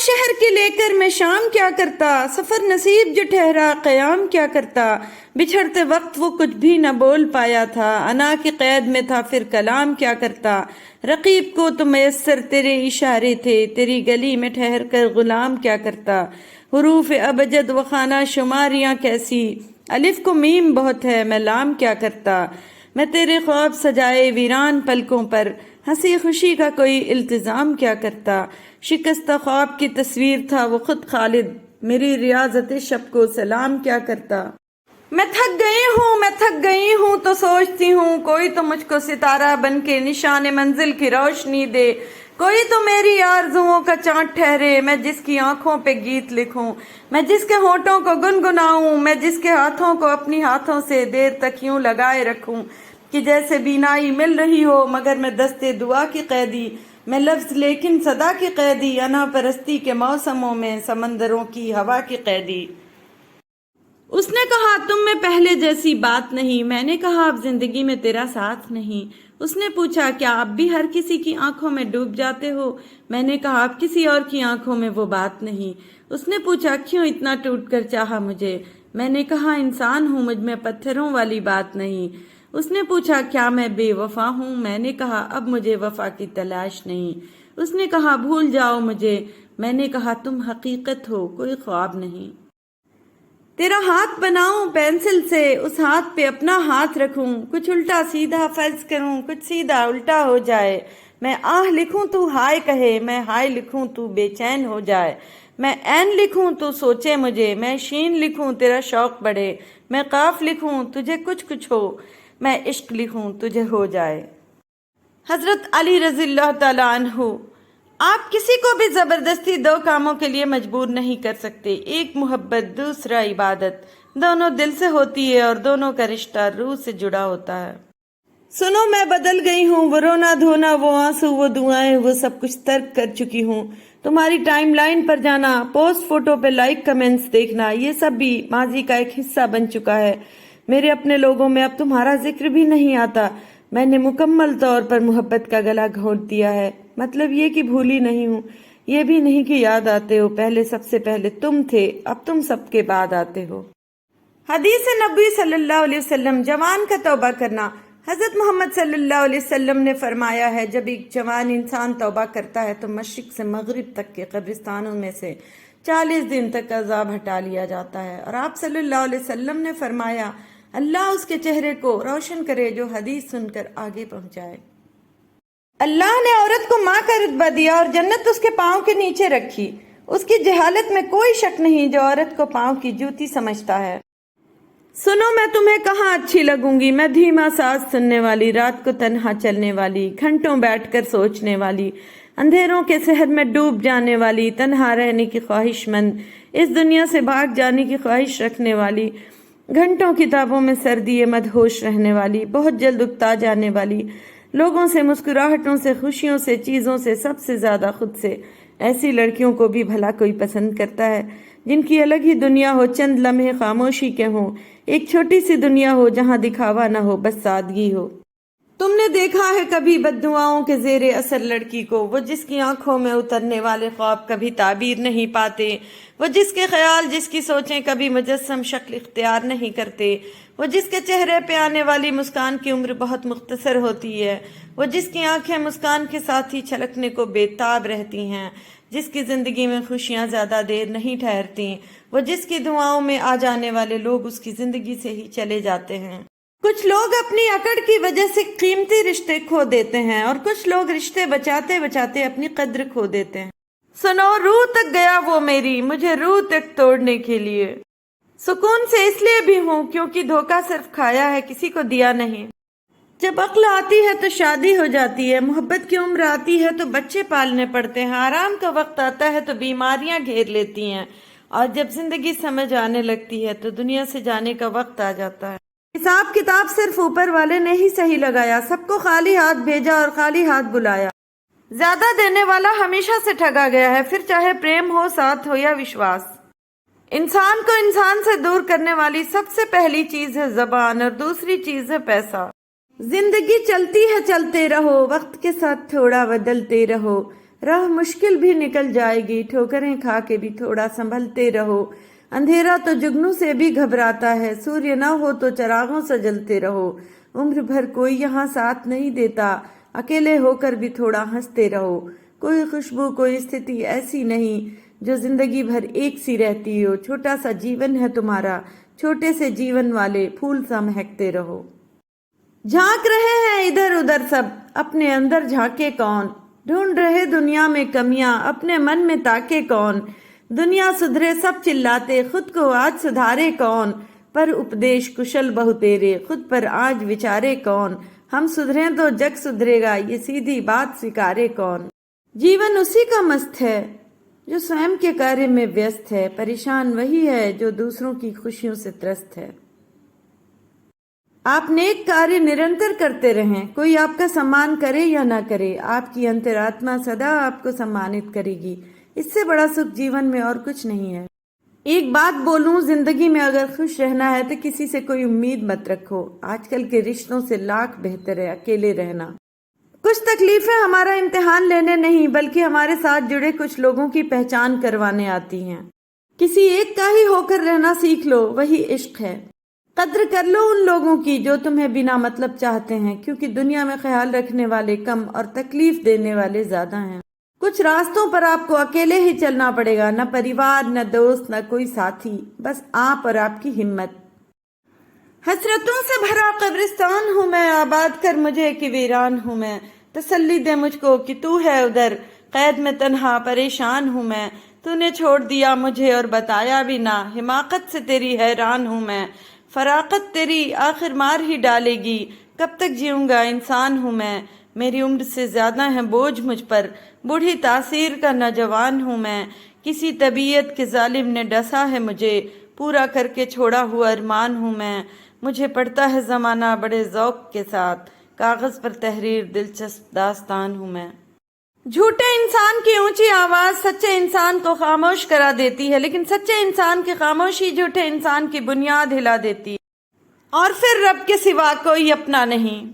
شہر کے لے کر میں شام کیا کرتا، سفر نصیب جو ٹھہرا قیام کیا کرتا، بچھڑتے وقت وہ کچھ بھی نہ بول پایا تھا، انا کی قید میں تھا پھر کلام کیا کرتا، رقیب کو تو میسر تیرے اشارے تھے، تیری گلی میں ٹھہر کر غلام کیا کرتا، حروف ابجد و خانہ شماریاں کیسی، الف کو میم بہت ہے میں لام کیا کرتا، میں تیرے خواب سجائے ویران پلکوں پر، ہنسی خوشی کا کوئی التزام کیا کرتا، شکستہ خواب کی تصویر تھا وہ خود خالد، میری ریاضت شب کو سلام کیا کرتا، میں تھک گئی ہوں تو سوچتی ہوں کوئی تو مجھ کو ستارہ بن کے نشان منزل کی روشنی دے، کوئی تو میری آرزوؤں کا چاند ٹھہرے، میں جس کی آنکھوں پہ گیت لکھوں، میں جس کے ہونٹوں کو گنگناؤں، میں جس کے ہاتھوں کو اپنی ہاتھوں سے دیر تک یوں لگائے رکھوں کہ جیسے بینائی مل رہی ہو مگر میں دستے دعا کی قیدی، میں لفظ لیکن صدا کی قیدی، انا پرستی کے موسموں میں سمندروں کی ہوا کی قیدی۔ اس نے کہا تم میں پہلے جیسی بات نہیں، میں نے کہا اب زندگی میں تیرا ساتھ نہیں، اس نے پوچھا کیا اب بھی ہر کسی کی آنکھوں میں ڈوب جاتے ہو، میں نے کہا اب کسی اور کی آنکھوں میں وہ بات نہیں، اس نے پوچھا کیوں اتنا ٹوٹ کر چاہا مجھے، میں نے کہا انسان ہوں مجھ میں پتھروں والی بات نہیں، اس نے پوچھا کیا میں بے وفا ہوں، میں نے کہا اب مجھے وفا کی تلاش نہیں، اس نے کہا بھول جاؤ مجھے، میں نے کہا تم حقیقت ہو کوئی خواب نہیں، تیرا ہاتھ بناؤں پینسل سے اس ہاتھ پہ اپنا ہاتھ رکھوں، کچھ الٹا سیدھا فرض کروں کچھ سیدھا الٹا ہو جائے، میں آہ لکھوں تو ہائے کہے، میں ہائے لکھوں تو بے چین ہو جائے، میں عین لکھوں تو سوچے مجھے، میں شین لکھوں تیرا شوق بڑھے، میں قاف لکھوں تجھے کچھ ہو، میں عشق لکھوں تجھے ہو جائے۔ حضرت علی رضی اللہ تعالیٰ عنہ، آپ کسی کو بھی زبردستی دو کاموں کے لیے مجبور نہیں کر سکتے، ایک محبت دوسرا عبادت، دونوں دل سے ہوتی ہے اور دونوں کا رشتہ روح سے جڑا ہوتا ہے۔ سنو میں بدل گئی ہوں، وہ رونا دھونا وہ آنسو وہ دعائیں وہ سب کچھ ترک کر چکی ہوں، تمہاری ٹائم لائن پر جانا، پوسٹ فوٹو پہ لائک کمنٹس دیکھنا، یہ سب بھی ماضی کا ایک حصہ بن چکا ہے، میرے اپنے لوگوں میں اب تمہارا ذکر بھی نہیں آتا، میں نے مکمل طور پر محبت کا گلا گھونٹ دیا ہے، مطلب یہ کہ بھولی نہیں ہوں، یہ بھی نہیں کہ یاد آتے ہو، پہلے سب سے پہلے تم تھے اب تم سب کے بعد آتے ہو۔ حدیث نبوی صلی اللہ علیہ وسلم، جوان کا توبہ کرنا۔ حضرت محمد صلی اللہ علیہ وسلم نے فرمایا ہے جب ایک جوان انسان توبہ کرتا ہے تو مشرق سے مغرب تک کے قبرستانوں میں سے 40 دن تک عذاب ہٹا لیا جاتا ہے، اور آپ صلی اللہ علیہ وسلم نے فرمایا اللہ اس کے چہرے کو روشن کرے جو حدیث سن کر آگے پہنچائے۔ اللہ نے عورت کو ماں کا رتبہ دیا اور جنت اس کے پاؤں کے نیچے رکھی، اس کی جہالت میں کوئی شک نہیں جو عورت کو پاؤں کی جوتی سمجھتا ہے۔ سنو میں تمہیں کہاں اچھی لگوں گی، میں دھیما ساز سننے والی، رات کو تنہا چلنے والی، گھنٹوں بیٹھ کر سوچنے والی، اندھیروں کے شہر میں ڈوب جانے والی، تنہا رہنے کی خواہش مند، اس دنیا سے بھاگ جانے کی خواہش رکھنے والی، گھنٹوں کتابوں میں سردی مدہوش رہنے والی، بہت جلد اکتا جانے والی، لوگوں سے، مسکراہٹوں سے، خوشیوں سے، چیزوں سے، سب سے زیادہ خود سے، ایسی لڑکیوں کو بھی بھلا کوئی پسند کرتا ہے جن کی الگ ہی دنیا ہو، چند لمحے خاموشی کے ہوں، ایک چھوٹی سی دنیا ہو جہاں دکھاوا نہ ہو بس سادگی ہو۔ تم نے دیکھا ہے کبھی بد دعاؤں کے زیر اثر لڑکی کو، وہ جس کی آنکھوں میں اترنے والے خواب کبھی تعبیر نہیں پاتے، وہ جس کے خیال جس کی سوچیں کبھی مجسم شکل اختیار نہیں کرتے، وہ جس کے چہرے پہ آنے والی مسکان کی عمر بہت مختصر ہوتی ہے، وہ جس کی آنکھیں مسکان کے ساتھ ہی چھلکنے کو بے تاب رہتی ہیں، جس کی زندگی میں خوشیاں زیادہ دیر نہیں ٹھہرتی، وہ جس کی دعاؤں میں آ جانے والے لوگ اس کی زندگی سے ہی چلے جاتے ہیں۔ کچھ لوگ اپنی اکڑ کی وجہ سے قیمتی رشتے کھو دیتے ہیں اور کچھ لوگ رشتے بچاتے بچاتے اپنی قدر کھو دیتے ہیں۔ سنو روح تک گیا وہ میری، مجھے روح تک توڑنے کے لیے، سکون سے اس لیے بھی ہوں کیونکہ دھوکہ صرف کھایا ہے کسی کو دیا نہیں۔ جب عقل آتی ہے تو شادی ہو جاتی ہے، محبت کی عمر آتی ہے تو بچے پالنے پڑتے ہیں، آرام کا وقت آتا ہے تو بیماریاں گھیر لیتی ہیں، اور جب زندگی سمجھ آنے لگتی ہے تو دنیا سے جانے کا وقت آ جاتا ہے۔ حساب کتاب صرف اوپر والے نے ہی صحیح لگایا، سب کو خالی ہاتھ بھیجا اور خالی ہاتھ بلایا، زیادہ دینے والا ہمیشہ سے ٹھگا گیا ہے، پھر چاہے پریم ہو، ساتھ ہو یا وشواس۔ انسان کو انسان سے دور کرنے والی سب سے پہلی چیز ہے زبان اور دوسری چیز ہے پیسہ۔ زندگی چلتی ہے چلتے رہو، وقت کے ساتھ تھوڑا بدلتے رہو، راہ مشکل بھی نکل جائے گی، ٹھوکریں کھا کے بھی تھوڑا سنبھلتے رہو۔ اندھیرا تو جگنوں سے بھی گھبراتا ہے، سوریہ نہ ہو تو چراغوں سے جلتے رہو۔ عمر بھر کوئی یہاں ساتھ نہیں دیتا، اکیلے ہو کر بھی تھوڑا ہنستے رہو۔ کوئی خوشبو، کوئی استھتی ایسی نہیں جو زندگی بھر ایک سی رہتی ہو۔ چھوٹا سا جیون ہے تمہارا، چھوٹے سے جیون والے پھول سا مہکتے رہو۔ جھانک رہے ہیں ادھر ادھر سب، اپنے اندر جھانکے کون؟ ڈھونڈ رہے دنیا میں کمیاں، اپنے من میں تاکے کون؟ دنیا سدھرے سب چلاتے، خود کو آج سدھارے کون؟ پر اپدیش کشل بہو تیرے، خود پر آج وچارے کون؟ ہم سدھریں تو جگ سدھرے گا، یہ سیدھی بات سکارے کون؟ جیون اسی کا مست ہے جو سوئم کے کاریہ میں ویست ہے، پریشان وہی ہے جو دوسروں کی خوشیوں سے ترست ہے۔ آپ نیک کاریہ نرنتر کرتے رہیں، کوئی آپ کا سمان کرے یا نہ کرے، آپ کی انترآتما سدا آپ کو سمانت کرے گی۔ اس سے بڑا سکھ جیون میں اور کچھ نہیں ہے۔ ایک بات بولوں، زندگی میں اگر خوش رہنا ہے تو کسی سے کوئی امید مت رکھو۔ آج کل کے رشتوں سے لاکھ بہتر ہے اکیلے رہنا۔ کچھ تکلیفیں ہمارا امتحان لینے نہیں بلکہ ہمارے ساتھ جڑے کچھ لوگوں کی پہچان کروانے آتی ہیں۔ کسی ایک کا ہی ہو کر رہنا سیکھ لو، وہی عشق ہے۔ قدر کر لو ان لوگوں کی جو تمہیں بنا مطلب چاہتے ہیں، کیونکہ دنیا میں خیال رکھنے والے کم اور تکلیف دینے والے زیادہ ہیں۔ کچھ راستوں پر آپ کو اکیلے ہی چلنا پڑے گا، نہ پریوار، نہ دوست، نہ کوئی ساتھی، بس آپ اور آپ کی ہمت۔ حسرتوں سے بھرا قبرستان ہوں میں، آباد کر مجھے کہ ویران ہوں میں۔ تسلی دے مجھ کو کہ تو ہے ادھر، قید میں تنہا پریشان ہوں میں۔ تو نے چھوڑ دیا مجھے اور بتایا بھی نہ، حماقت سے تیری حیران ہوں میں۔ فراقت تیری آخر مار ہی ڈالے گی، کب تک جیوں گا انسان ہوں میں۔ میری عمر سے زیادہ ہے بوجھ مجھ پر، بوڑھی تاثیر کا نوجوان ہوں میں۔ کسی طبیعت کے ظالم نے ڈسا ہے مجھے، پورا کر کے چھوڑا ہوا ارمان ہوں میں۔ مجھے پڑھتا ہے زمانہ بڑے ذوق کے ساتھ، کاغذ پر تحریر دلچسپ داستان ہوں میں۔ جھوٹے انسان کی اونچی آواز سچے انسان کو خاموش کرا دیتی ہے، لیکن سچے انسان کی خاموشی جھوٹے انسان کی بنیاد ہلا دیتی ہے، اور پھر رب کے سوا کوئی اپنا نہیں۔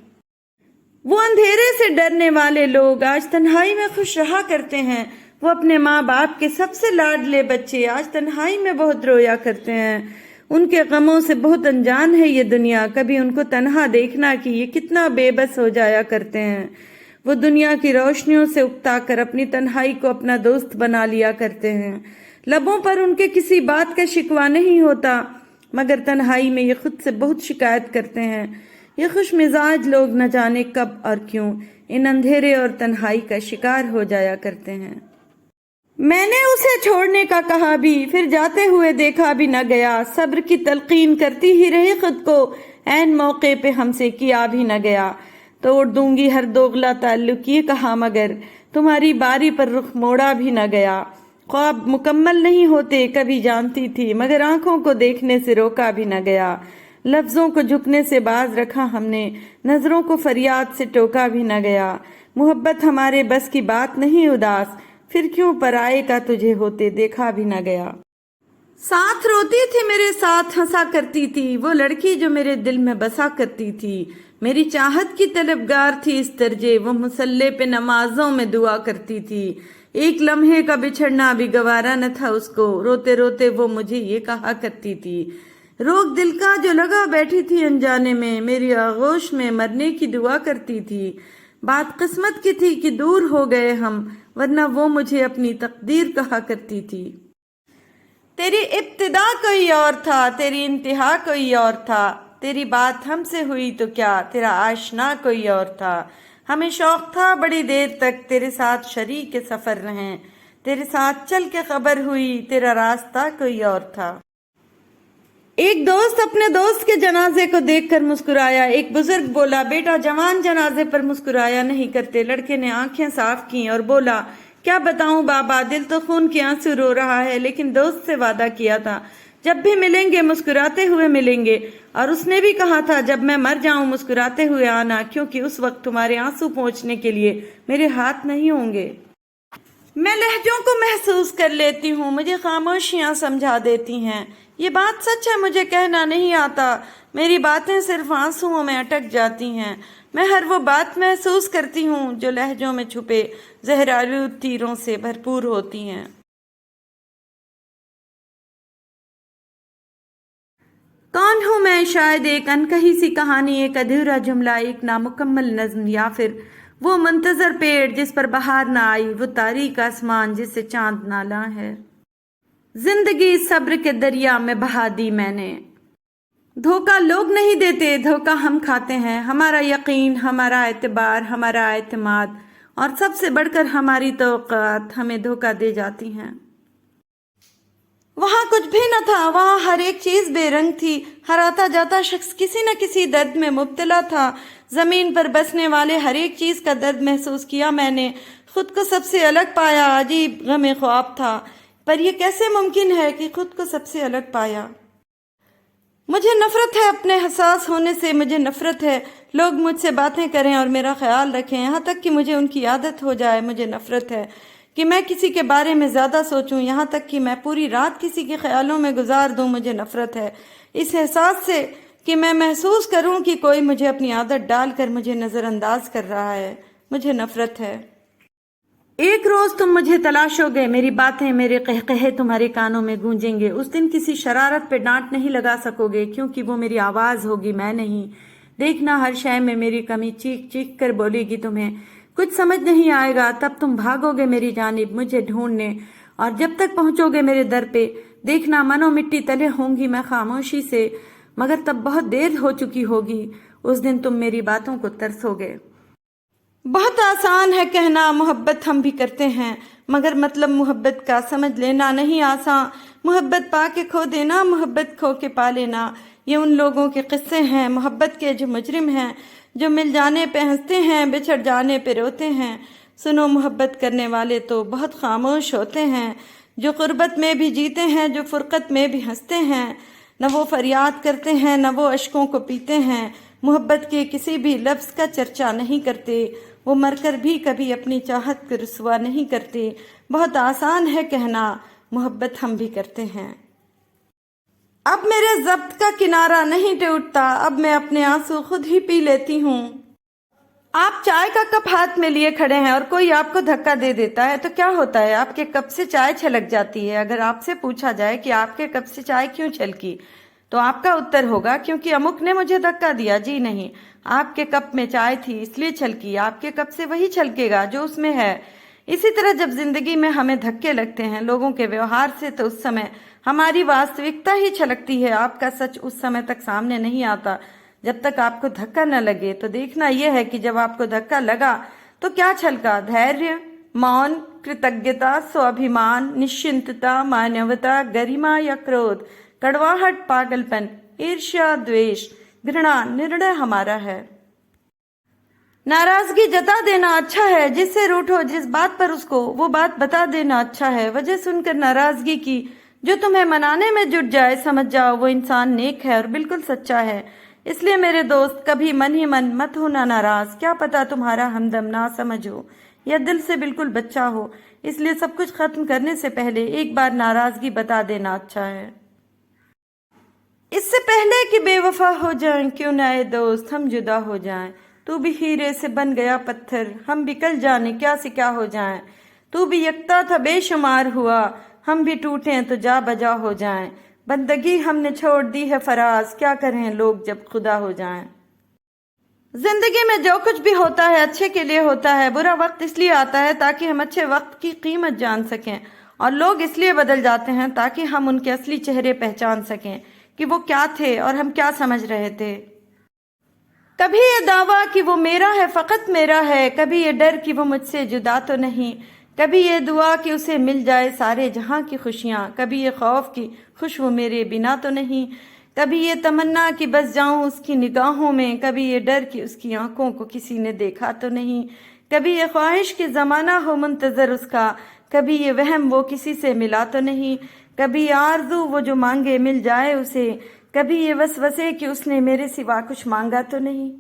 وہ اندھیرے سے ڈرنے والے لوگ آج تنہائی میں خوش رہا کرتے ہیں۔ وہ اپنے ماں باپ کے سب سے لاڈلے بچے آج تنہائی میں بہت رویا کرتے ہیں۔ ان کے غموں سے بہت انجان ہے یہ دنیا، کبھی ان کو تنہا دیکھنا کہ یہ کتنا بے بس ہو جایا کرتے ہیں۔ وہ دنیا کی روشنیوں سے اکتا کر اپنی تنہائی کو اپنا دوست بنا لیا کرتے ہیں۔ لبوں پر ان کے کسی بات کا شکوہ نہیں ہوتا، مگر تنہائی میں یہ خود سے بہت شکایت کرتے ہیں۔ یہ خوش مزاج لوگ نہ جانے کب اور کیوں ان اندھیرے اور تنہائی کا شکار ہو جایا کرتے ہیں۔ میں نے اسے چھوڑنے کا کہا بھی، پھر جاتے ہوئے دیکھا بھی نہ گیا۔ صبر کی تلقین کرتی ہی رہی خود کو، عین موقع پہ ہم سے کیا بھی نہ گیا۔ توڑ دوں گی ہر دوغلا تعلق یہ کہا، مگر تمہاری باری پر رخ موڑا بھی نہ گیا۔ خواب مکمل نہیں ہوتے کبھی جانتی تھی، مگر آنکھوں کو دیکھنے سے روکا بھی نہ گیا۔ لفظوں کو جھکنے سے باز رکھا ہم نے، نظروں کو فریاد سے ٹوکا بھی نہ گیا۔ محبت ہمارے بس کی بات نہیں اداس، پھر کیوں پرائے کا تجھے ہوتے دیکھا بھی نہ گیا۔ ساتھ روتی تھی میرے ساتھ ہنسا کرتی تھی، وہ لڑکی جو میرے دل میں بسا کرتی تھی۔ میری چاہت کی طلبگار تھی اس درجے، وہ مصلے پہ نمازوں میں دعا کرتی تھی۔ ایک لمحے کا بچھڑنا بھی گوارا نہ تھا اس کو، روتے روتے وہ مجھے یہ کہا کرتی تھی۔ روگ دل کا جو لگا بیٹھی تھی انجانے میں، میری آغوش میں مرنے کی دعا کرتی تھی۔ بات قسمت کی تھی کہ دور ہو گئے ہم، ورنہ وہ مجھے اپنی تقدیر کہا کرتی تھی۔ تیری ابتدا کوئی اور تھا، تیری انتہا کوئی اور تھا، تیری بات ہم سے ہوئی تو کیا، تیرا آشنا کوئی اور تھا۔ ہمیں شوق تھا بڑی دیر تک تیرے ساتھ شریک سفر رہیں، تیرے ساتھ چل کے خبر ہوئی تیرا راستہ کوئی اور تھا۔ ایک دوست اپنے دوست کے جنازے کو دیکھ کر مسکرایا۔ ایک بزرگ بولا، بیٹا جوان جنازے پر مسکرایا نہیں کرتے۔ لڑکے نے آنکھیں صاف کیں اور بولا، کیا بتاؤں بابا، دل تو خون کے آنسو رو رہا ہے، لیکن دوست سے وعدہ کیا تھا جب بھی ملیں گے مسکراتے ہوئے ملیں گے، اور اس نے بھی کہا تھا جب میں مر جاؤں مسکراتے ہوئے آنا، کیونکہ اس وقت تمہارے آنسو پہنچنے کے لیے میرے ہاتھ نہیں ہوں گے۔ میں لہجوں کو محسوس کر لیتی ہوں، مجھے خاموشیاں سمجھا دیتی ہیں۔ یہ بات سچ ہے، مجھے کہنا نہیں آتا، میری باتیں صرف آنسوؤں میں اٹک جاتی ہیں۔ میں ہر وہ بات محسوس کرتی ہوں جو لہجوں میں چھپے زہرآلود تیروں سے بھرپور ہوتی ہیں۔ کون ہوں میں؟ شاید ایک انکہی سی کہانی، ایک ادھورا جملہ، ایک نامکمل نظم، یا پھر وہ منتظر پیڑ جس پر بہار نہ آئی، وہ تاریک آسمان جس سے چاند نالاں ہے۔ زندگی صبر کے دریا میں بہا دی میں نے۔ دھوکہ لوگ نہیں دیتے، دھوکہ ہم کھاتے ہیں۔ ہمارا یقین، ہمارا اعتبار، ہمارا اعتماد اور سب سے بڑھ کر ہماری توقعات ہمیں دھوکہ دے جاتی ہیں۔ وہاں کچھ بھی نہ تھا، وہاں ہر ایک چیز بے رنگ تھی، ہر آتا جاتا شخص کسی نہ کسی درد میں مبتلا تھا۔ زمین پر بسنے والے ہر ایک چیز کا درد محسوس کیا میں نے، خود کو سب سے الگ پایا۔ عجیب غم خواب تھا، پر یہ کیسے ممکن ہے کہ خود کو سب سے الگ پایا؟ مجھے نفرت ہے اپنے حساس ہونے سے، مجھے نفرت ہے لوگ مجھ سے باتیں کریں اور میرا خیال رکھیں، یہاں تک کہ مجھے ان کی عادت ہو جائے۔ مجھے نفرت ہے کہ میں کسی کے بارے میں زیادہ سوچوں، یہاں تک کہ میں پوری رات کسی کے خیالوں میں گزار دوں۔ مجھے نفرت ہے اس احساس سے کہ میں محسوس کروں کہ کوئی مجھے اپنی عادت ڈال کر مجھے نظر انداز کر رہا ہے۔ مجھے نفرت ہے۔ ایک روز تم مجھے تلاشو گے، میری باتیں، میرے قہقہے تمہارے کانوں میں گونجیں گے۔ اس دن کسی شرارت پہ ڈانٹ نہیں لگا سکو گے، کیونکہ وہ میری آواز ہوگی، میں نہیں۔ دیکھنا ہر شے میں میری کمی چیخ چیخ کر بولے گی، تمہیں کچھ سمجھ نہیں آئے گا۔ تب تم بھاگو گے میری جانب مجھے ڈھونڈنے، اور جب تک پہنچو گے میرے در پہ، دیکھنا منو مٹی تلے ہوں گی میں خاموشی سے، مگر تب بہت دیر ہو چکی ہوگی۔ اس دن تم میری باتوں کو ترسو گے۔ بہت آسان ہے کہنا محبت ہم بھی کرتے ہیں، مگر مطلب محبت کا سمجھ لینا نہیں آسان۔ محبت پا کے کھو دینا، محبت کھو کے پا لینا، یہ ان لوگوں کے قصے ہیں محبت کے جو مجرم ہیں، جو مل جانے پہ ہنستے ہیں، بچھڑ جانے پہ روتے ہیں۔ سنو، محبت کرنے والے تو بہت خاموش ہوتے ہیں، جو قربت میں بھی جیتے ہیں، جو فرقت میں بھی ہنستے ہیں۔ نہ وہ فریاد کرتے ہیں، نہ وہ اشکوں کو پیتے ہیں، محبت کے کسی بھی لفظ کا چرچا نہیں کرتے، وہ مر کر بھی کبھی اپنی چاہت کو رسوا نہیں کرتے۔ بہت آسان ہے کہنا محبت ہم بھی کرتے ہیں۔ اب میرے ضبط کا کنارہ نہیں ٹوٹتا، اب میں اپنے آنسو خود ہی پی لیتی ہوں۔ آپ چائے کا کپ ہاتھ میں لیے کھڑے ہیں اور کوئی آپ کو دھکا دے دیتا ہے تو کیا ہوتا ہے؟ آپ کے کپ سے چائے چھلک جاتی ہے۔ اگر آپ سے پوچھا جائے کہ آپ کے کپ سے چائے کیوں چھلکی، تو آپ کا اتر ہوگا کیونکہ امک نے مجھے دھکا دیا۔ جی نہیں، آپ کے کپ میں چائے تھی اس لیے چھلکی، آپ کے کپ سے وہی چھلکے گا جو اس میں ہے۔ اسی طرح جب زندگی میں ہمیں دھکے لگتے ہیں لوگوں کے ویوہار سے، تو اس سمے ہماری واستوکتا ہی چھلکتی ہے، آپ کا سچ اس سمے تک سامنے نہیں آتا جب تک آپ کو دھکا نہ لگے۔ تو دیکھنا یہ ہے کہ جب آپ کو دھکا لگا تو کیا چھلکا؟ دھیریہ، مون، کرتجتا، سوابھیمان، نشچنتتا، مانوتا، گریما یا کرودھ، کڑواہٹ، پاگل پن، عرشا، دویش، گھرنا، نرنے ہمارا ہے۔ ناراضگی جتا دینا اچھا ہے، جس سے روٹھو جس بات پر اس کو وہ بات بتا دینا اچھا ہے۔ وجہ سن کر ناراضگی کی جو تمہیں منانے میں جٹ جائے، سمجھ جاؤ وہ انسان نیک ہے اور بالکل سچا ہے۔ اس لیے میرے دوست کبھی من ہی من مت ہونا ناراض، کیا پتا تمہارا ہمدم نہ سمجھ ہو یا دل سے بالکل بچہ ہو۔ اس لیے سب کچھ ختم کرنے سے پہلے ایک بار ناراضگی بتا دینا اچھا ہے، اس سے پہلے کہ بے وفا ہو جائیں۔ کیوں نہ اے دوست ہم جدا ہو جائیں، تو بھی ہیرے سے بن گیا پتھر، ہم بھی کل جانے کیا سے کیا ہو جائیں۔ تو بھی یکتا تھا بے شمار ہوا، ہم بھی ٹوٹیں تو جا بجا ہو جائیں۔ بندگی ہم نے چھوڑ دی ہے فراز، کیا کریں لوگ جب خدا ہو جائیں۔ زندگی میں جو کچھ بھی ہوتا ہے اچھے کے لیے ہوتا ہے۔ برا وقت اس لیے آتا ہے تاکہ ہم اچھے وقت کی قیمت جان سکیں، اور لوگ اس لیے بدل جاتے ہیں تاکہ ہم ان کے اصلی چہرے پہچان سکیں کہ وہ کیا تھے اور ہم کیا سمجھ رہے تھے۔ کبھی یہ دعویٰ کہ وہ میرا ہے، فقط میرا ہے، کبھی یہ ڈر کہ وہ مجھ سے جدا تو نہیں، کبھی یہ دعا کہ اسے مل جائے سارے جہاں کی خوشیاں، کبھی یہ خوف کہ خوش وہ میرے بنا تو نہیں، کبھی یہ تمنا کہ بس جاؤں اس کی نگاہوں میں، کبھی یہ ڈر کہ اس کی آنکھوں کو کسی نے دیکھا تو نہیں، کبھی یہ خواہش کہ زمانہ ہو منتظر اس کا، کبھی یہ وہم وہ کسی سے ملا تو نہیں، کبھی یہ آرزو وہ جو مانگے مل جائے اسے، کبھی یہ وسوسے کہ اس نے میرے سوا کچھ مانگا تو نہیں۔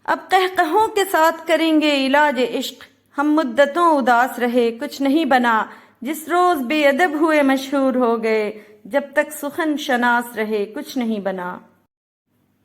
اب قہقہوں کے ساتھ کریں گے علاج عشق، ہم مدتوں اداس رہے کچھ نہیں بنا، جس روز بے ادب ہوئے مشہور ہو گئے، جب تک سخن شناس رہے کچھ نہیں بنا۔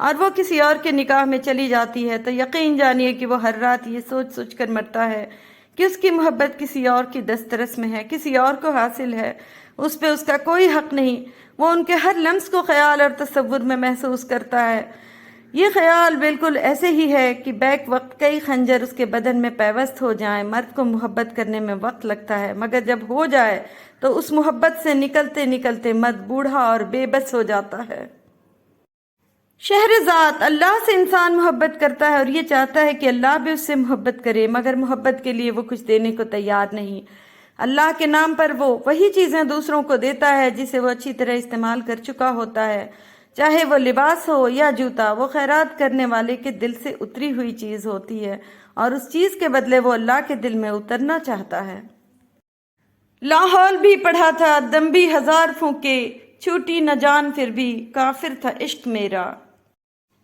اور وہ کسی اور کے نکاح میں چلی جاتی ہے تو یقین جانیے کہ وہ ہر رات یہ سوچ سوچ کر مرتا ہے کہ اس کی محبت کسی اور کی دسترس میں ہے، کسی اور کو حاصل ہے، اس پہ اس کا کوئی حق نہیں۔ وہ ان کے ہر لمس کو خیال اور تصور میں محسوس کرتا ہے۔ یہ خیال بالکل ایسے ہی ہے کہ بیک وقت کئی خنجر اس کے بدن میں پیوست ہو جائیں۔ مرد کو محبت کرنے میں وقت لگتا ہے، مگر جب ہو جائے تو اس محبت سے نکلتے نکلتے مرد بوڑھا اور بے بس ہو جاتا ہے۔ شہرزاد، اللہ سے انسان محبت کرتا ہے اور یہ چاہتا ہے کہ اللہ بھی اس سے محبت کرے، مگر محبت کے لیے وہ کچھ دینے کو تیار نہیں۔ اللہ کے نام پر وہ وہی چیزیں دوسروں کو دیتا ہے جسے وہ اچھی طرح استعمال کر چکا ہوتا ہے، چاہے وہ لباس ہو یا جوتا۔ وہ خیرات کرنے والے کے دل سے اتری ہوئی چیز ہوتی ہے اور اس چیز کے بدلے وہ اللہ کے دل میں اترنا چاہتا ہے۔ لاہور بھی پڑھا تھا، دم بھی ہزار پھونکے، چھوٹی نہ جان پھر بھی کافر تھا عشق میرا۔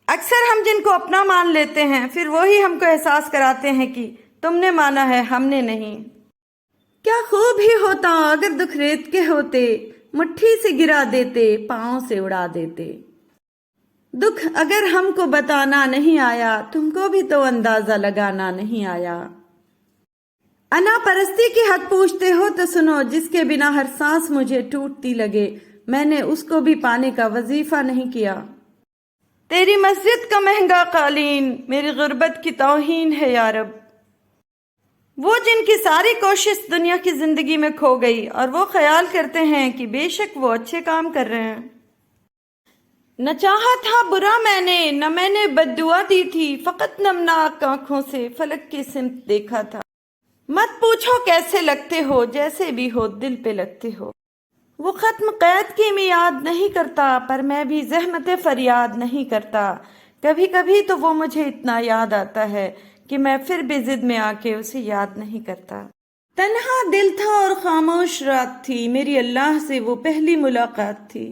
اکثر ہم جن کو اپنا مان لیتے ہیں پھر وہی ہم کو احساس کراتے ہیں کہ تم نے مانا ہے، ہم نے نہیں۔ کیا خوب ہی ہوتا اگر دکھ ریت کے ہوتے، مٹھی سے گرا دیتے، پاؤں سے اڑا دیتے۔ دکھ اگر ہم کو بتانا نہیں آیا، تم کو بھی تو اندازہ لگانا نہیں آیا۔ انا پرستی کی حق پوچھتے ہو تو سنو، جس کے بنا ہر سانس مجھے ٹوٹتی لگے، میں نے اس کو بھی پانے کا وظیفہ نہیں کیا۔ تیری مسجد کا مہنگا قالین میری غربت کی توہین ہے یا رب۔ وہ جن کی ساری کوشش دنیا کی زندگی میں کھو گئی اور وہ خیال کرتے ہیں کہ بے شک وہ اچھے کام کر رہے ہیں۔ نہ چاہا تھا برا میں نے، نہ میں نے بد دعا دی تھی، فقط نمناک آنکھوں سے فلک کی سمت دیکھا تھا۔ مت پوچھو کیسے لگتے ہو، جیسے بھی ہو دل پہ لگتے ہو۔ وہ ختم قید کی میعاد نہیں کرتا، پر میں بھی زحمت فریاد نہیں کرتا۔ کبھی کبھی تو وہ مجھے اتنا یاد آتا ہے کہ میں پھر بھی ضد میں آ کے اسے یاد نہیں کرتا۔ تنہا دل تھا اور خاموش رات تھی، میری اللہ سے وہ پہلی ملاقات تھی۔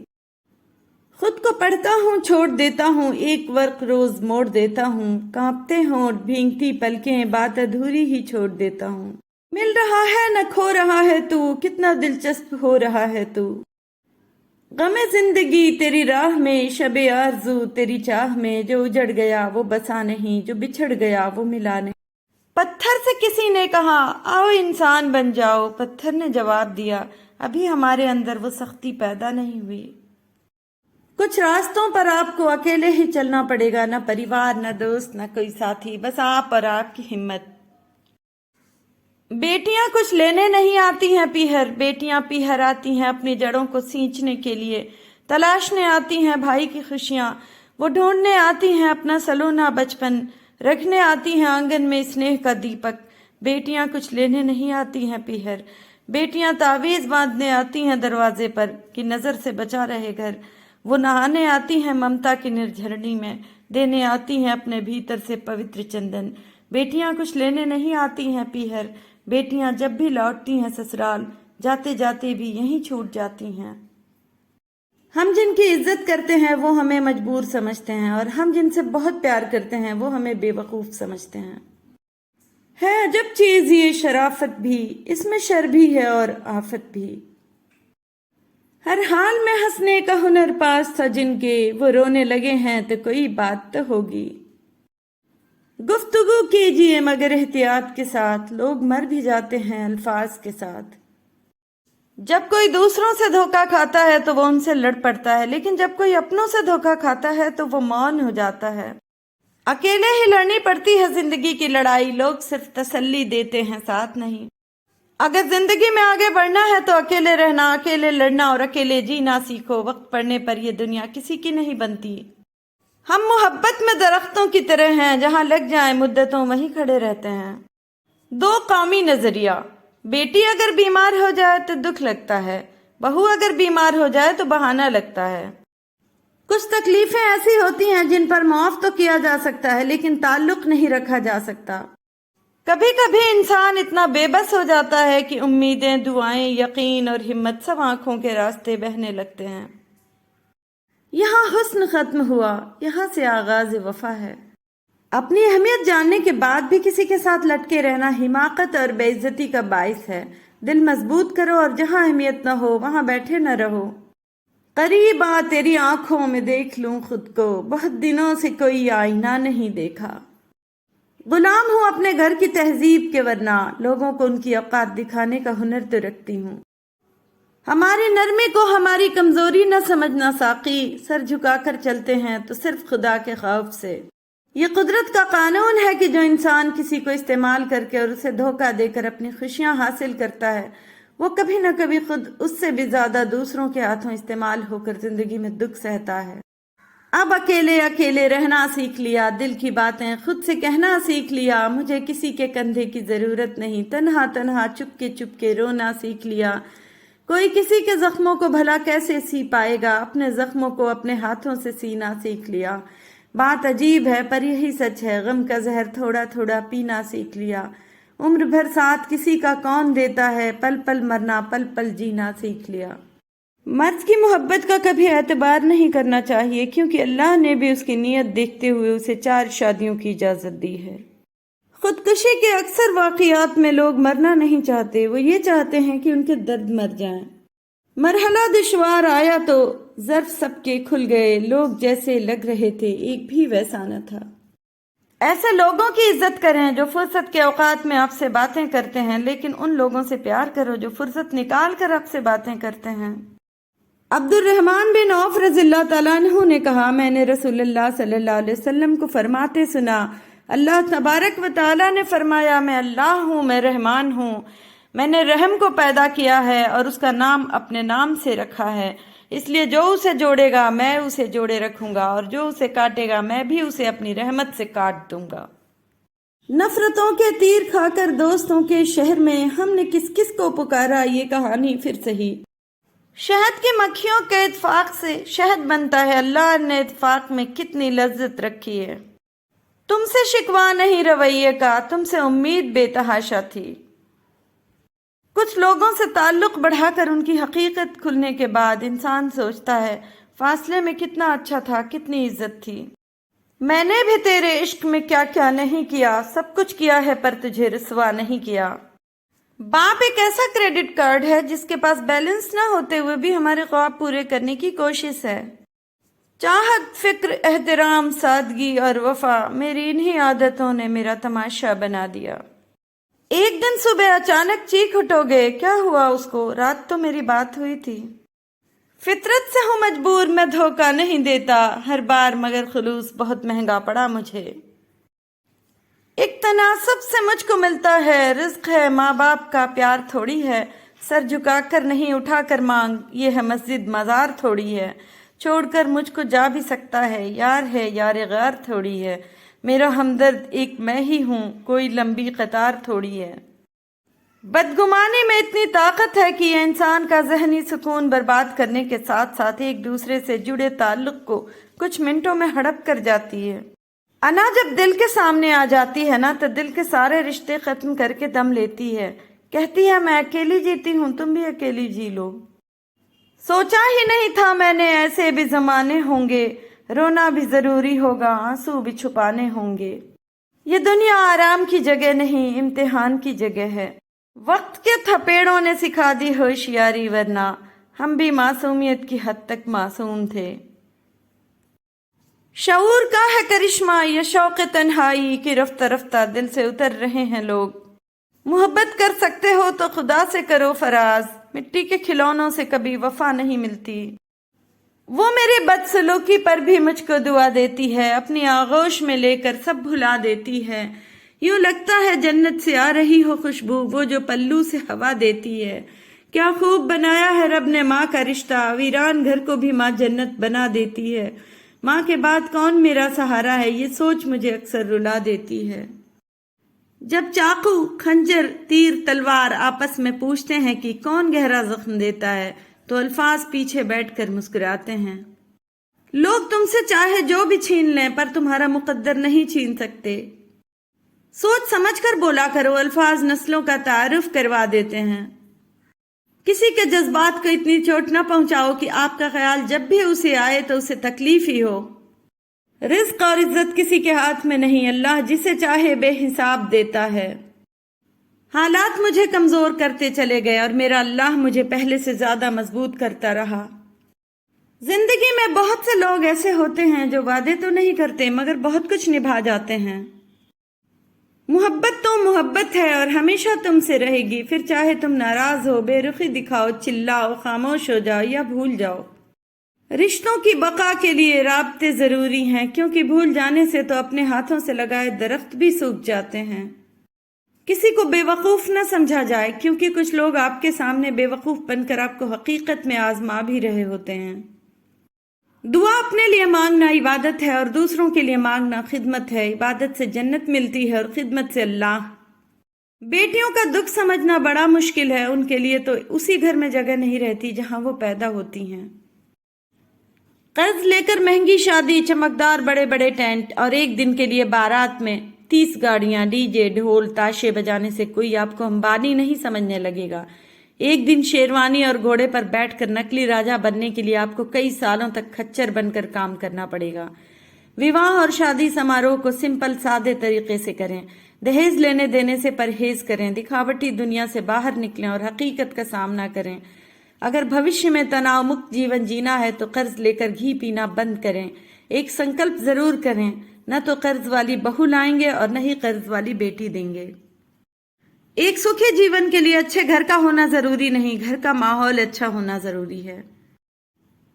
خود کو پڑھتا ہوں چھوڑ دیتا ہوں، ایک ورق روز موڑ دیتا ہوں، کانپتے ہونٹ بھینگتی پلکیں بات ادھوری ہی چھوڑ دیتا ہوں۔ مل رہا ہے نہ کھو رہا ہے تو، کتنا دلچسپ ہو رہا ہے تو۔ غم زندگی تیری راہ میں، شب آرزو تیری چاہ میں، جو اجڑ گیا وہ بسا نہیں، جو بچھڑ گیا وہ ملا نہیں۔ پتھر سے کسی نے کہا آؤ انسان بن جاؤ، پتھر نے جواب دیا ابھی ہمارے اندر وہ سختی پیدا نہیں ہوئی۔ کچھ راستوں پر آپ کو اکیلے ہی چلنا پڑے گا، نہ پریوار، نہ دوست، نہ کوئی ساتھی، بس آپ اور آپ کی ہمت۔ بیٹیاں کچھ لینے نہیں آتی ہیں پیہر، بیٹیاں پیہر آتی ہیں اپنی جڑوں کو سینچنے کے لیے، تلاشنے آتی ہیں بھائی کی خوشیاں، وہ ڈھونڈنے آتی ہیں اپنا سلونا بچپن، رکھنے آتی ہیں آنگن میں اسنیہ کا دیپک۔ بیٹیاں کچھ لینے نہیں آتی ہیں پیہر، بیٹیاں تعویذ باندھنے آتی ہیں دروازے پر کہ نظر سے بچا رہے گھر۔ وہ نہانے آتی ہیں ممتا کی نرجھرنی میں، دینے آتی ہیں اپنے بھیتر سے پوتر چندن۔ بیٹیاں کچھ لینے نہیں آتی ہیں پیہر، بیٹیاں جب بھی لوٹتی ہیں سسرال، جاتے جاتے بھی یہیں چھوٹ جاتی ہیں۔ ہم جن کی عزت کرتے ہیں وہ ہمیں مجبور سمجھتے ہیں، اور ہم جن سے بہت پیار کرتے ہیں وہ ہمیں بے وقوف سمجھتے ہیں۔ ہے عجب چیز یہ شرافت بھی، اس میں شر بھی ہے اور آفت بھی۔ ہر حال میں ہنسنے کا ہنر پاس تھا جن کے، وہ رونے لگے ہیں تو کوئی بات تو ہوگی۔ گفتگو کیجئے مگر احتیاط کے ساتھ، لوگ مر بھی جاتے ہیں الفاظ کے ساتھ۔ جب کوئی دوسروں سے دھوکہ کھاتا ہے تو وہ ان سے لڑ پڑتا ہے، لیکن جب کوئی اپنوں سے دھوکہ کھاتا ہے تو وہ مون ہو جاتا ہے۔ اکیلے ہی لڑنی پڑتی ہے زندگی کی لڑائی، لوگ صرف تسلی دیتے ہیں ساتھ نہیں۔ اگر زندگی میں آگے بڑھنا ہے تو اکیلے رہنا، اکیلے لڑنا اور اکیلے جینا سیکھو۔ وقت پڑنے پر یہ دنیا کسی کی نہیں بنتی۔ ہم محبت میں درختوں کی طرح ہیں، جہاں لگ جائیں مدتوں وہیں کھڑے رہتے ہیں۔ دو قومی نظریہ، بیٹی اگر بیمار ہو جائے تو دکھ لگتا ہے، بہو اگر بیمار ہو جائے تو بہانہ لگتا ہے۔ کچھ تکلیفیں ایسی ہوتی ہیں جن پر معاف تو کیا جا سکتا ہے لیکن تعلق نہیں رکھا جا سکتا۔ کبھی کبھی انسان اتنا بے بس ہو جاتا ہے کہ امیدیں، دعائیں، یقین اور ہمت سب آنکھوں کے راستے بہنے لگتے ہیں۔ یہاں حسن ختم ہوا، یہاں سے آغاز وفا ہے۔ اپنی اہمیت جاننے کے بعد بھی کسی کے ساتھ لٹکے رہنا حماقت اور بے عزتی کا باعث ہے۔ دل مضبوط کرو اور جہاں اہمیت نہ ہو وہاں بیٹھے نہ رہو۔ قریب آ تیری آنکھوں میں دیکھ لوں خود کو، بہت دنوں سے کوئی آئینہ نہیں دیکھا۔ غلام ہوں اپنے گھر کی تہذیب کے، ورنہ لوگوں کو ان کی اوقات دکھانے کا ہنر تو رکھتی ہوں۔ ہماری نرمی کو ہماری کمزوری نہ سمجھنا ساقی، سر جھکا کر چلتے ہیں تو صرف خدا کے خوف سے۔ یہ قدرت کا قانون ہے کہ جو انسان کسی کو استعمال کر کے اور اسے دھوکہ دے کر اپنی خوشیاں حاصل کرتا ہے، وہ کبھی نہ کبھی خود اس سے بھی زیادہ دوسروں کے ہاتھوں استعمال ہو کر زندگی میں دکھ سہتا ہے۔ اب اکیلے اکیلے رہنا سیکھ لیا، دل کی باتیں خود سے کہنا سیکھ لیا، مجھے کسی کے کندھے کی ضرورت نہیں، تنہا تنہا چپ کے رونا سیکھ لیا۔ کوئی کسی کے زخموں کو بھلا کیسے سی پائے گا، اپنے زخموں کو اپنے ہاتھوں سے سینا سیکھ لیا۔ بات عجیب ہے پر یہی سچ ہے، غم کا زہر تھوڑا تھوڑا پینا سیکھ لیا۔ عمر بھر ساتھ کسی کا کون دیتا ہے، پل پل مرنا پل پل جینا سیکھ لیا۔ مرد کی محبت کا کبھی اعتبار نہیں کرنا چاہیے، کیونکہ اللہ نے بھی اس کی نیت دیکھتے ہوئے اسے 4 شادیوں کی اجازت دی ہے۔ خودکشی کے اکثر واقعات میں لوگ مرنا نہیں چاہتے، وہ یہ چاہتے ہیں کہ ان کے درد مر جائیں۔ مرحلہ دشوار آیا تو ظرف سب کے کھل گئے، لوگ جیسے لگ رہے تھے ایک بھی ویسا نہ تھا۔ ایسے لوگوں کی عزت کریں جو فرصت کے اوقات میں آپ سے باتیں کرتے ہیں، لیکن ان لوگوں سے پیار کرو جو فرصت نکال کر آپ سے باتیں کرتے ہیں۔ عبد الرحمن بن عوف رضی اللہ تعالیٰ عنہ نے کہا، میں نے رسول اللہ صلی اللہ علیہ وسلم کو فرماتے سنا، اللہ تبارک و تعالیٰ نے فرمایا، میں اللہ ہوں، میں رحمان ہوں، میں نے رحم کو پیدا کیا ہے اور اس کا نام اپنے نام سے رکھا ہے، اس لیے جو اسے جوڑے گا میں اسے جوڑے رکھوں گا، اور جو اسے کاٹے گا میں بھی اسے اپنی رحمت سے کاٹ دوں گا۔ نفرتوں کے تیر کھا کر دوستوں کے شہر میں ہم نے کس کس کو پکارا، یہ کہانی پھر صحیح۔ شہد کی مکھیوں کے اتفاق سے شہد بنتا ہے، اللہ نے اتفاق میں کتنی لذت رکھی ہے۔ تم سے شکوہ نہیں رویے کا، تم سے امید بے تحاشا تھی۔ کچھ لوگوں سے تعلق بڑھا کر ان کی حقیقت کھلنے کے بعد انسان سوچتا ہے، فاصلے میں کتنا اچھا تھا، کتنی عزت تھی۔ میں نے بھی تیرے عشق میں کیا کیا نہیں کیا، سب کچھ کیا ہے پر تجھے رسوا نہیں کیا۔ باپ ایک ایسا کریڈٹ کارڈ ہے جس کے پاس بیلنس نہ ہوتے ہوئے بھی ہمارے خواب پورے کرنے کی کوشش ہے۔ چاہت، فکر، احترام، سادگی اور وفا، میری انہی عادتوں نے میرا تماشا بنا دیا۔ ایک دن صبح اچانک چیخ اٹھوگے، کیا ہوا اس کو؟ رات تو میری بات ہوئی تھی۔ فطرت سے ہوں مجبور، میں دھوکہ نہیں دیتا ہر بار، مگر خلوص بہت مہنگا پڑا مجھے۔ ایک تناسب سے مجھ کو ملتا ہے، رزق ہے، ماں باپ کا پیار تھوڑی ہے، سر جھکا کر نہیں اٹھا کر مانگ، یہ ہے مسجد مزار تھوڑی ہے، چھوڑ کر مجھ کو جا بھی سکتا ہے، یار ہے یار غار تھوڑی ہے، میرا ہمدرد ایک میں ہی ہوں، کوئی لمبی قطار تھوڑی ہے۔ بدگمانی میں اتنی طاقت ہے کہ یہ انسان کا ذہنی سکون برباد کرنے کے ساتھ ساتھ ایک دوسرے سے جڑے تعلق کو کچھ منٹوں میں ہڑپ کر جاتی ہے۔ انا جب دل کے سامنے آ جاتی ہے نا تو دل کے سارے رشتے ختم کر کے دم لیتی ہے، کہتی ہے میں اکیلی جیتی ہوں، تم بھی اکیلی جی لو۔ سوچا ہی نہیں تھا میں نے ایسے بھی زمانے ہوں گے، رونا بھی ضروری ہوگا، آنسو بھی چھپانے ہوں گے۔ یہ دنیا آرام کی جگہ نہیں، امتحان کی جگہ ہے۔ وقت کے تھپیڑوں نے سکھا دی ہوشیاری، ورنہ ہم بھی معصومیت کی حد تک معصوم تھے۔ شعور کا ہے کرشمہ یہ شوق تنہائی کہ رفتہ رفتہ دل سے اتر رہے ہیں لوگ۔ محبت کر سکتے ہو تو خدا سے کرو فراز، مٹی کے کھلونوں سے کبھی وفا نہیں ملتی۔ وہ میرے بدسلوکی پر بھی مجھ کو دعا دیتی ہے، اپنی آغوش میں لے کر سب بھلا دیتی ہے، یوں لگتا ہے جنت سے آ رہی ہو خوشبو، وہ جو پلو سے ہوا دیتی ہے۔ کیا خوب بنایا ہے رب نے ماں کا رشتہ، ویران گھر کو بھی ماں جنت بنا دیتی ہے۔ ماں کے بعد کون میرا سہارا ہے، یہ سوچ مجھے اکثر رلا دیتی ہے۔ جب چاقو، خنجر، تیر، تلوار آپس میں پوچھتے ہیں کہ کون گہرا زخم دیتا ہے تو الفاظ پیچھے بیٹھ کر مسکراتے ہیں۔ لوگ تم سے چاہے جو بھی چھین لیں پر تمہارا مقدر نہیں چھین سکتے۔ سوچ سمجھ کر بولا کرو، الفاظ نسلوں کا تعارف کروا دیتے ہیں۔ کسی کے جذبات کو اتنی چوٹ نہ پہنچاؤ کہ آپ کا خیال جب بھی اسے آئے تو اسے تکلیف ہی ہو۔ رزق اور عزت کسی کے ہاتھ میں نہیں، اللہ جسے چاہے بے حساب دیتا ہے۔ حالات مجھے کمزور کرتے چلے گئے اور میرا اللہ مجھے پہلے سے زیادہ مضبوط کرتا رہا۔ زندگی میں بہت سے لوگ ایسے ہوتے ہیں جو وعدے تو نہیں کرتے مگر بہت کچھ نبھا جاتے ہیں۔ محبت تو محبت ہے اور ہمیشہ تم سے رہے گی، پھر چاہے تم ناراض ہو، بے رخی دکھاؤ، چلاؤ، خاموش ہو جاؤ یا بھول جاؤ۔ رشتوں کی بقا کے لیے رابطے ضروری ہیں، کیونکہ بھول جانے سے تو اپنے ہاتھوں سے لگائے درخت بھی سوکھ جاتے ہیں۔ کسی کو بے وقوف نہ سمجھا جائے، کیونکہ کچھ لوگ آپ کے سامنے بے وقوف بن کر آپ کو حقیقت میں آزما بھی رہے ہوتے ہیں۔ دعا اپنے لیے مانگنا عبادت ہے اور دوسروں کے لیے مانگنا خدمت ہے۔ عبادت سے جنت ملتی ہے اور خدمت سے اللہ۔ بیٹیوں کا دکھ سمجھنا بڑا مشکل ہے، ان کے لیے تو اسی گھر میں جگہ نہیں رہتی جہاں وہ پیدا ہوتی ہیں۔ قرض لے کر مہنگی شادی، چمکدار بڑے بڑے ٹینٹ اور ایک دن کے لیے بارات میں 30 گاڑیاں، ڈی جے، ڈھول، تاشے بجانے سے کوئی آپ کو امبانی نہیں سمجھنے لگے گا۔ ایک دن شیروانی اور گھوڑے پر بیٹھ کر نکلی راجا بننے کے لیے آپ کو کئی سالوں تک کھچر بن کر کام کرنا پڑے گا۔ وواہ اور شادی سماروہ کو سمپل سادے طریقے سے کریں، دہیز لینے دینے سے پرہیز کریں، دکھاوٹی دنیا سے باہر نکلیں اور حقیقت کا سامنا کریں۔ اگر بھوشیہ میں تناؤ مکت جیون جینا ہے تو قرض لے کر گھی پینا بند کریں۔ ایک سنکلپ ضرور کریں، نہ تو قرض والی بہو لائیں گے اور نہ ہی قرض والی بیٹی دیں گے۔ ایک سکھی جیون کے لیے اچھے گھر کا ہونا ضروری نہیں، گھر کا ماحول اچھا ہونا ضروری ہے۔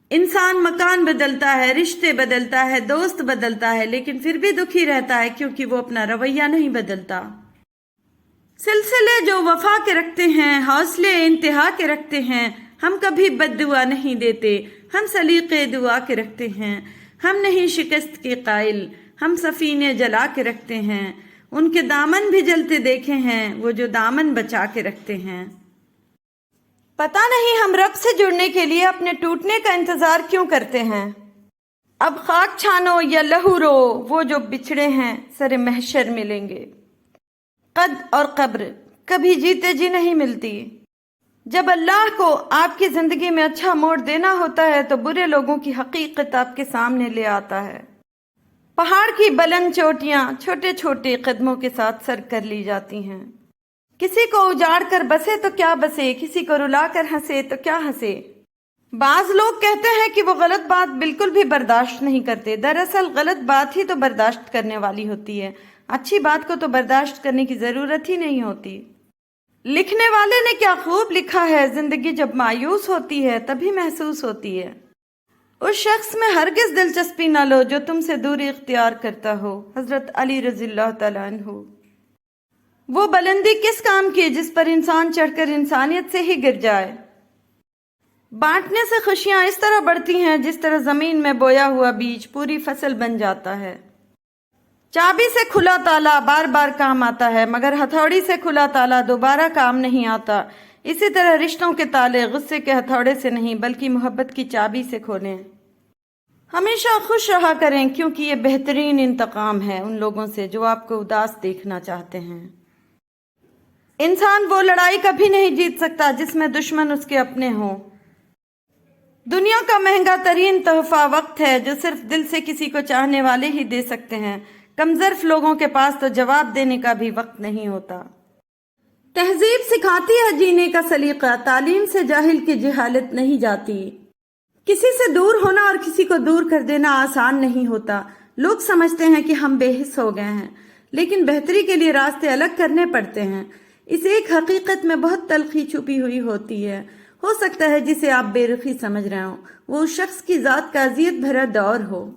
انسان مکان بدلتا ہے، رشتے بدلتا ہے، دوست بدلتا ہے، لیکن پھر بھی دکھی رہتا ہے کیونکہ وہ اپنا رویہ نہیں بدلتا۔ سلسلے جو وفا کے رکھتے ہیں، حوصلے انتہا کے رکھتے ہیں، ہم کبھی بد دعا نہیں دیتے، ہم سلیقے دعا کے رکھتے ہیں، ہم نہیں شکست کے قائل، ہم سفینے جلا کے رکھتے ہیں، ان کے دامن بھی جلتے دیکھے ہیں، وہ جو دامن بچا کے رکھتے ہیں۔ پتہ نہیں ہم رب سے جڑنے کے لیے اپنے ٹوٹنے کا انتظار کیوں کرتے ہیں۔ اب خاک چھانو یا لہو رو، وہ جو بچھڑے ہیں سر محشر ملیں گے۔ قد اور قبر کبھی جیتے جی نہیں ملتی۔ جب اللہ کو آپ کی زندگی میں اچھا موڑ دینا ہوتا ہے تو برے لوگوں کی حقیقت آپ کے سامنے لے آتا ہے۔ پہاڑ کی بلند چوٹیاں چھوٹے چھوٹے قدموں کے ساتھ سر کر لی جاتی ہیں۔ کسی کو اجاڑ کر بسے تو کیا بسے، کسی کو رلا کر ہنسے تو کیا ہنسے۔ بعض لوگ کہتے ہیں کہ وہ غلط بات بالکل بھی برداشت نہیں کرتے، دراصل غلط بات ہی تو برداشت کرنے والی ہوتی ہے، اچھی بات کو تو برداشت کرنے کی ضرورت ہی نہیں ہوتی۔ لکھنے والے نے کیا خوب لکھا ہے، زندگی جب مایوس ہوتی ہے تبھی محسوس ہوتی ہے۔ اس شخص میں ہرگز دلچسپی نہ لو جو تم سے دوری اختیار کرتا ہو۔ حضرت علی رضی اللہ تعالیٰ عنہ۔ وہ بلندی کس کام کی جس پر انسان چڑھ کر انسانیت سے ہی گر جائے۔ بانٹنے سے خوشیاں اس طرح بڑھتی ہیں جس طرح زمین میں بویا ہوا بیج پوری فصل بن جاتا ہے۔ چابی سے کھلا تالا بار بار کام آتا ہے، مگر ہتھوڑی سے کھلا تالا دوبارہ کام نہیں آتا۔ اسی طرح رشتوں کے تالے غصے کے ہتھوڑے سے نہیں بلکہ محبت کی چابی سے کھولیں۔ ہمیشہ خوش رہا کریں کیونکہ یہ بہترین انتقام ہے ان لوگوں سے جو آپ کو اداس دیکھنا چاہتے ہیں۔ انسان وہ لڑائی کبھی نہیں جیت سکتا جس میں دشمن اس کے اپنے ہوں۔ دنیا کا مہنگا ترین تحفہ وقت ہے جو صرف دل سے کسی کو چاہنے والے ہی دے سکتے ہیں۔ کمظرف لوگوں کے پاس تو جواب دینے کا بھی وقت نہیں ہوتا۔ تہذیب سکھاتی ہے جینے کا سلیقہ، تعلیم سے جاہل کی جہالت نہیں جاتی۔ کسی سے دور ہونا اور کسی کو دور کر دینا آسان نہیں ہوتا۔ لوگ سمجھتے ہیں کہ ہم بے حس ہو گئے ہیں، لیکن بہتری کے لیے راستے الگ کرنے پڑتے ہیں۔ اس ایک حقیقت میں بہت تلخی چھپی ہوئی ہوتی ہے۔ ہو سکتا ہے جسے آپ بے رخی سمجھ رہے ہوں وہ اس شخص کی ذات کا اذیت بھرا دور ہو۔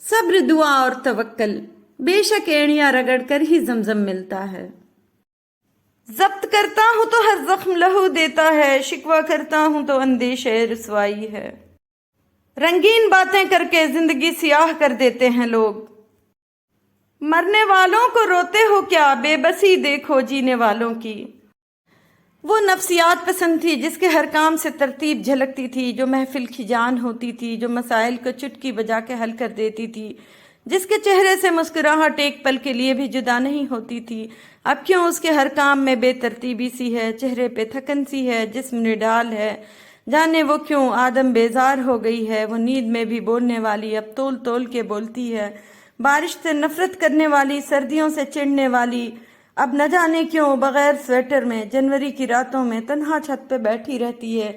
صبر، دعا اور توکل، بے شک اینڑیاں رگڑ کر ہی زمزم ملتا ہے۔ ضبط کرتا ہوں تو ہر زخم لہو دیتا ہے، شکوہ کرتا ہوں تو اندیشہ رسوائی ہے۔ رنگین باتیں کر کے زندگی سیاہ کر دیتے ہیں لوگ۔ مرنے والوں کو روتے ہو کیا، بے بسی دیکھو جینے والوں کی۔ وہ نفسیات پسند تھی جس کے ہر کام سے ترتیب جھلکتی تھی، جو محفل کی جان ہوتی تھی، جو مسائل کو چٹکی بجا کے حل کر دیتی تھی، جس کے چہرے سے مسکراہٹ ایک پل کے لیے بھی جدا نہیں ہوتی تھی۔ اب کیوں اس کے ہر کام میں بے ترتیبی سی ہے، چہرے پہ تھکن سی ہے، جسم نڈال ہے، جانے وہ کیوں آدم بیزار ہو گئی ہے۔ وہ نیند میں بھی بولنے والی اب تول تول کے بولتی ہے، بارش سے نفرت کرنے والی، سردیوں سے چڑھنے والی اب نہ جانے کیوں بغیر سویٹر میں جنوری کی راتوں میں تنہا چھت پہ بیٹھی رہتی ہے،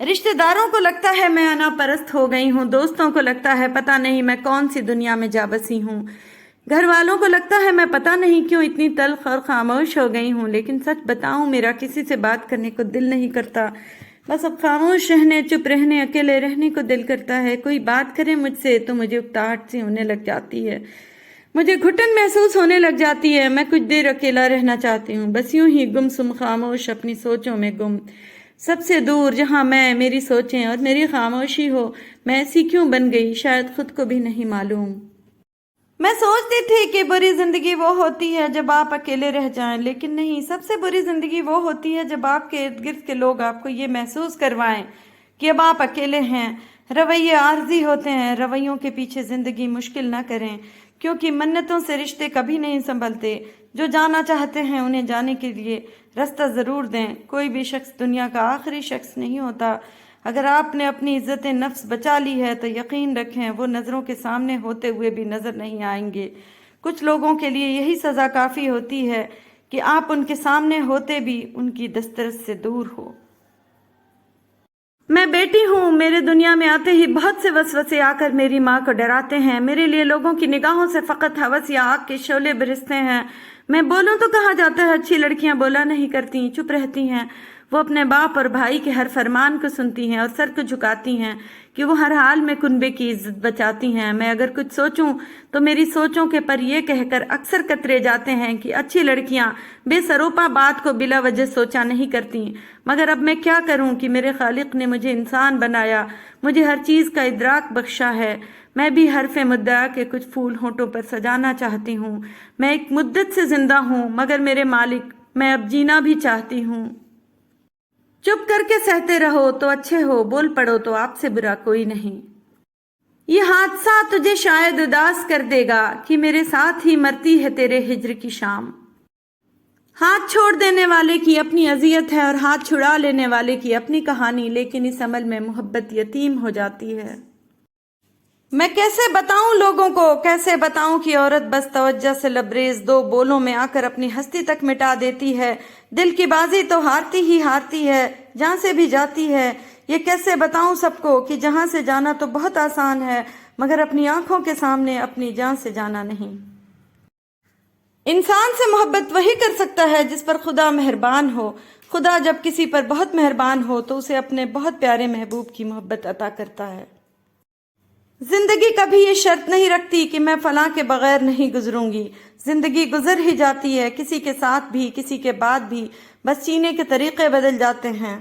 رشتہ داروں کو لگتا ہے میں انا پرست ہو گئی ہوں، دوستوں کو لگتا ہے پتہ نہیں میں کون سی دنیا میں جا بسی ہوں، گھر والوں کو لگتا ہے میں پتہ نہیں کیوں اتنی تلخ اور خاموش ہو گئی ہوں۔ لیکن سچ بتاؤں میرا کسی سے بات کرنے کو دل نہیں کرتا، بس اب خاموش رہنے، چپ رہنے، اکیلے رہنے کو دل کرتا ہے۔ کوئی بات کرے مجھ سے تو مجھے اکتاہٹ سی ہونے لگ جاتی ہے، مجھے گھٹن محسوس ہونے لگ جاتی ہے، میں کچھ دیر اکیلا رہنا چاہتی ہوں، بس یوں ہی گم سم خاموش اپنی سوچوں میں گم، سب سے دور، جہاں میں، میری سوچیں اور میری خاموشی ہو۔ میں ایسی کیوں بن گئی، شاید خود کو بھی نہیں معلوم۔ میں سوچتی تھی کہ بری زندگی وہ ہوتی ہے جب آپ اکیلے رہ جائیں، لیکن نہیں، سب سے بری زندگی وہ ہوتی ہے جب آپ کے ارد گرد کے لوگ آپ کو یہ محسوس کروائیں کہ اب آپ اکیلے ہیں۔ رویے عارضی ہوتے ہیں، رویوں کے پیچھے زندگی مشکل نہ کریں، کیونکہ منتوں سے رشتے کبھی نہیں سنبھلتے۔ جو جانا چاہتے ہیں انہیں جانے کے لیے رستہ ضرور دیں۔ کوئی بھی شخص دنیا کا آخری شخص نہیں ہوتا۔ اگر آپ نے اپنی عزت نفس بچا لی ہے تو یقین رکھیں وہ نظروں کے سامنے ہوتے ہوئے بھی نظر نہیں آئیں گے۔ کچھ لوگوں کے لیے یہی سزا کافی ہوتی ہے کہ آپ ان کے سامنے ہوتے بھی ان کی دسترس سے دور ہو۔ میں بیٹی ہوں، میرے دنیا میں آتے ہی بہت سے وسوسے آ کر میری ماں کو ڈراتے ہیں۔ میرے لیے لوگوں کی نگاہوں سے فقط ہوس یا آگ کے شعلے برستے ہیں۔ میں بولوں تو کہا جاتا ہے اچھی لڑکیاں بولا نہیں کرتی، چپ رہتی ہیں۔ وہ اپنے باپ اور بھائی کے ہر فرمان کو سنتی ہیں اور سر کو جھکاتی ہیں کہ وہ ہر حال میں کنبے کی عزت بچاتی ہیں۔ میں اگر کچھ سوچوں تو میری سوچوں کے پر یہ کہہ کر اکثر کترے جاتے ہیں کہ اچھی لڑکیاں بے سروپا بات کو بلا وجہ سوچا نہیں کرتی۔ مگر اب میں کیا کروں کہ میرے خالق نے مجھے انسان بنایا، مجھے ہر چیز کا ادراک بخشا ہے۔ میں بھی حرف مدعا کے کچھ پھول ہونٹوں پر سجانا چاہتی ہوں۔ میں ایک مدت سے زندہ ہوں، مگر میرے مالک، میں اب جینا بھی چاہتی ہوں۔ چپ کر کے سہتے رہو تو اچھے ہو، بول پڑو تو آپ سے برا کوئی نہیں۔ یہ حادثہ تجھے شاید اداس کر دے گا کہ میرے ساتھ ہی مرتی ہے تیرے ہجر کی شام۔ ہاتھ چھوڑ دینے والے کی اپنی اذیت ہے اور ہاتھ چھڑا لینے والے کی اپنی کہانی، لیکن اس عمل میں محبت یتیم ہو جاتی ہے۔ میں کیسے بتاؤں لوگوں کو، کیسے بتاؤں کہ عورت بس توجہ سے لبریز دو بولوں میں آ کر اپنی ہستی تک مٹا دیتی ہے۔ دل کی بازی تو ہارتی ہی ہارتی ہے، جہاں سے بھی جاتی ہے۔ یہ کیسے بتاؤں سب کو کہ جہاں سے جانا تو بہت آسان ہے، مگر اپنی آنکھوں کے سامنے اپنی جان سے جانا نہیں۔ انسان سے محبت وہی کر سکتا ہے جس پر خدا مہربان ہو۔ خدا جب کسی پر بہت مہربان ہو تو اسے اپنے بہت پیارے محبوب کی محبت عطا کرتا ہے۔ زندگی کبھی یہ شرط نہیں رکھتی کہ میں فلاں کے بغیر نہیں گزروں گی۔ زندگی گزر ہی جاتی ہے، کسی کے ساتھ بھی، کسی کے بعد بھی، بس جینے کے طریقے بدل جاتے ہیں۔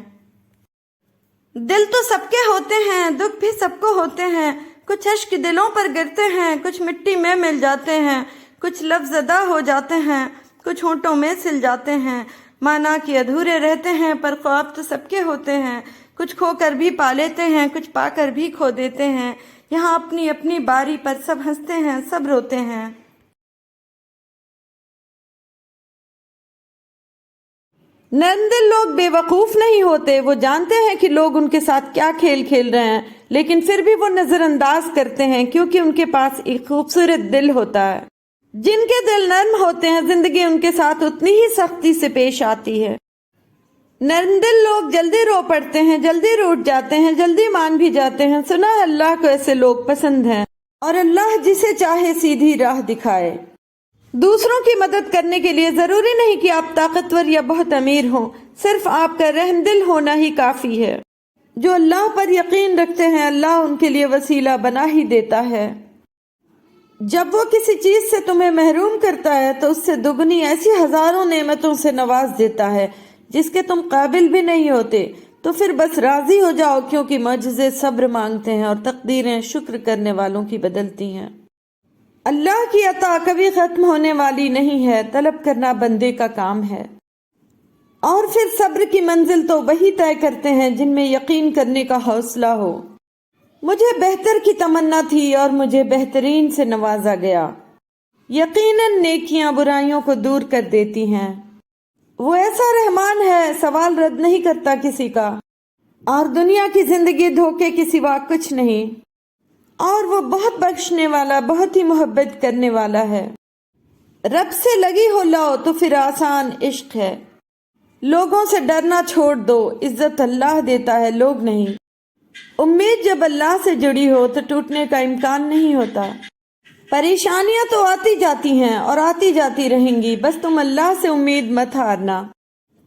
دل تو سب کے ہوتے ہیں، دکھ بھی سب کو ہوتے ہیں، کچھ اشک دلوں پر گرتے ہیں، کچھ مٹی میں مل جاتے ہیں، کچھ لفظ ادا ہو جاتے ہیں، کچھ ہونٹوں میں سل جاتے ہیں، مانا کہ ادھورے رہتے ہیں، پر خواب تو سب کے ہوتے ہیں، کچھ کھو کر بھی پا لیتے ہیں، کچھ پا کر بھی کھو دیتے ہیں۔ یہاں اپنی اپنی باری پر سب ہنستے ہیں، سب روتے ہیں۔ نرم دل لوگ بے وقوف نہیں ہوتے، وہ جانتے ہیں کہ لوگ ان کے ساتھ کیا کھیل کھیل رہے ہیں، لیکن پھر بھی وہ نظر انداز کرتے ہیں کیونکہ ان کے پاس ایک خوبصورت دل ہوتا ہے۔ جن کے دل نرم ہوتے ہیں زندگی ان کے ساتھ اتنی ہی سختی سے پیش آتی ہے۔ نرم دل لوگ جلدی رو پڑتے ہیں، جلدی روٹ جاتے ہیں، جلدی مان بھی جاتے ہیں۔ سنا ہے اللہ کو ایسے لوگ پسند ہیں، اور اللہ جسے چاہے سیدھی راہ دکھائے۔ دوسروں کی مدد کرنے کے لیے ضروری نہیں کہ آپ طاقتور یا بہت امیر ہوں، صرف آپ کا رحم دل ہونا ہی کافی ہے۔ جو اللہ پر یقین رکھتے ہیں اللہ ان کے لیے وسیلہ بنا ہی دیتا ہے۔ جب وہ کسی چیز سے تمہیں محروم کرتا ہے تو اس سے دگنی ایسی ہزاروں نعمتوں سے نواز دیتا ہے جس کے تم قابل بھی نہیں ہوتے۔ تو پھر بس راضی ہو جاؤ، کیونکہ معجزے صبر مانگتے ہیں اور تقدیریں شکر کرنے والوں کی بدلتی ہیں۔ اللہ کی عطا کبھی ختم ہونے والی نہیں ہے، طلب کرنا بندے کا کام ہے۔ اور پھر صبر کی منزل تو وہی طے کرتے ہیں جن میں یقین کرنے کا حوصلہ ہو۔ مجھے بہتر کی تمنا تھی اور مجھے بہترین سے نوازا گیا۔ یقیناً نیکیاں برائیوں کو دور کر دیتی ہیں۔ وہ ایسا رحمان ہے، سوال رد نہیں کرتا کسی کا، اور دنیا کی زندگی دھوکے کے سوا کچھ نہیں، اور وہ بہت بخشنے والا، بہت ہی محبت کرنے والا ہے۔ رب سے لگی ہو لاؤ تو پھر آسان عشق ہے۔ لوگوں سے ڈرنا چھوڑ دو، عزت اللہ دیتا ہے، لوگ نہیں۔ امید جب اللہ سے جڑی ہو تو ٹوٹنے کا امکان نہیں ہوتا۔ پریشانیاں تو آتی جاتی ہیں اور آتی جاتی رہیں گی، بس تم اللہ سے امید مت ہارنا۔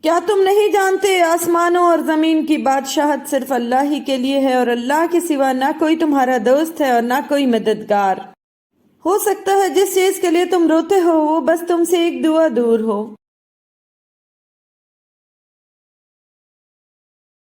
کیا تم نہیں جانتے آسمانوں اور زمین کی بادشاہت صرف اللہ ہی کے لیے ہے، اور اللہ کے سوا نہ کوئی تمہارا دوست ہے اور نہ کوئی مددگار۔ ہو سکتا ہے جس چیز کے لیے تم روتے ہو وہ بس تم سے ایک دعا دور ہو۔